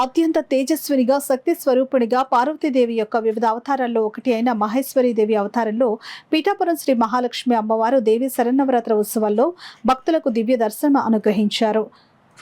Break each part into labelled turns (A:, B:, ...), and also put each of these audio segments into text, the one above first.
A: అత్యంత తేజస్వినిగా శక్తి స్వరూపిణిగా పార్వతీదేవి యొక్క వివిధ అవతారాల్లో ఒకటి అయిన మహేశ్వరీదేవి అవతారంలో పీఠాపురం శ్రీ మహాలక్ష్మి అమ్మవారు దేవి శరన్నవరాత్రి ఉత్సవాల్లో భక్తులకు దివ్య దర్శనం అనుగ్రహించారు.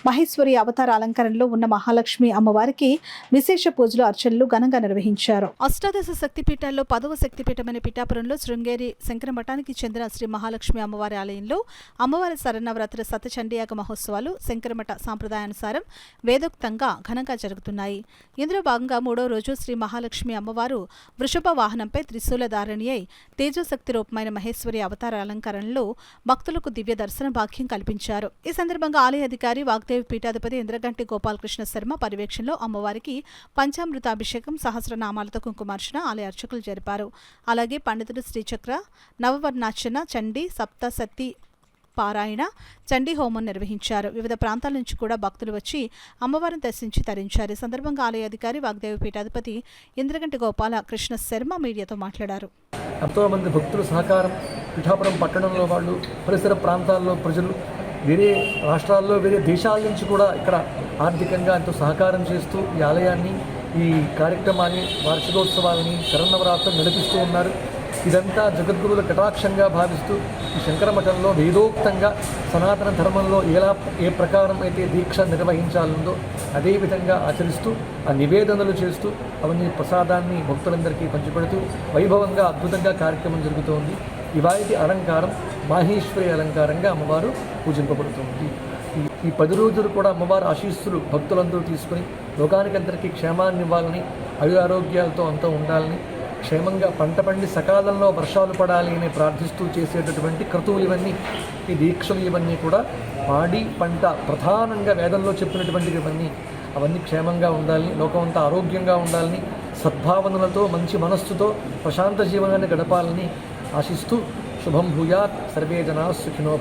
A: మహేశ్వరి అవతార అలంకరణలో ఉన్న మహాలక్ష్మి అమ్మవారికి విశేష పూజలు అర్చనలు ఘనంగా నిర్వహించారు. అష్టాదశ శక్తిపీఠాల్లో 10వ శక్తిపీఠమైన పీఠాపురంలో శృంగేరి శంకర మఠానికి చెందిన శ్రీ మహాలక్ష్మి అమ్మవారి ఆలయంలో అమ్మవారి శరన్నవరాత్రి సతచండీయాగ మహోత్సవాలు శంకరమఠ సాంప్రదాయానుసారం వేదోక్తంగా ఘనంగా జరుగుతున్నాయి. ఇందులో భాగంగా 3వ రోజు శ్రీ మహాలక్ష్మి అమ్మవారు వృషభ వాహనంపై త్రిశూలధారిణి అయి తేజోశక్తి రూపమైన మహేశ్వరి అవతార అలంకరణలో భక్తులకు దివ్య దర్శన భాగ్యం కల్పించారు. ఈ సందర్భంగా ఆలయ అధికారి వాగ్దేవి పీఠాధిపతి ఇంద్రగంటి గోపాలకృష్ణ శర్మ పర్యవేక్షణలో అమ్మవారికి పంచామృతాభిషేకం సహస్రనామాలతో కుంకుమార్చన ఆలయ అర్చకులు జరిపారు. అలాగే పండితుడు శ్రీచక్ర నవవర్ణార్చన చండీ సప్తసతి పారాయణ చండీ హోమం నిర్వహించారు. వివిధ ప్రాంతాల నుంచి కూడా భక్తులు వచ్చి అమ్మవారిని దర్శించి తరించారు. ఈ సందర్భంగా ఆలయ అధికారి వాగ్దేవి పీఠాధిపతి ఇంద్రగంటి గోపాల కృష్ణ శర్మ మీడియాతో మాట్లాడారు.
B: ఎంతోమంది భక్తుల సహకారం, పిఠాపురం పట్టణంలో వాళ్ళు, పరిసర ప్రాంతాల్లో ప్రజలు, వేరే రాష్ట్రాల్లో వేరే దేశాల నుంచి కూడా ఇక్కడ ఆర్థికంగా ఎంతో సహకారం చేస్తూ ఈ ఆలయాన్ని, ఈ కార్యక్రమాన్ని, వార్షికోత్సవాలని, శరన్నవరాత్రులు నడిపిస్తూ ఉన్నారు. ఇదంతా జగద్గురువుల కటాక్షంగా భావిస్తూ ఈ శంకరమఠంలో వేదోక్తంగా సనాతన ధర్మంలో ఏ ప్రకారం అయితే దీక్ష నిర్వహించాలందో అదేవిధంగా ఆచరిస్తూ ఆ నివేదనలు చేస్తూ అవన్నీ ప్రసాదాన్ని భక్తులందరికీ పంచిపెడుతూ వైభవంగా అద్భుతంగా కార్యక్రమం జరుగుతోంది. ఇవాళ అలంకారం మాహేశ్వరి అలంకారంగా అమ్మవారు పూజింపబడుతుంది. ఈ 10 రోజులు కూడా అమ్మవారి ఆశీస్సులు భక్తులందరూ తీసుకుని లోకానికందరికీ క్షేమాన్ని ఇవ్వాలని, ఆరోగ్యాలతో అంతా ఉండాలని, క్షేమంగా పంట పండి సకాలంలో వర్షాలు పడాలి అని ప్రార్థిస్తూ చేసేటటువంటి క్రతువులు ఇవన్నీ, ఈ దీక్షలు ఇవన్నీ కూడా పాడి పంట ప్రధానంగా వేదంలో చెప్పినటువంటి ఇవన్నీ అవన్నీ క్షేమంగా ఉండాలని, లోకం అంతా ఆరోగ్యంగా ఉండాలని, సద్భావనలతో మంచి మనస్సుతో ప్రశాంత జీవనాన్ని గడపాలని ఆశిస్తూ శుభం భూయాత్, సర్వే జనా సుఖినో భవంతు.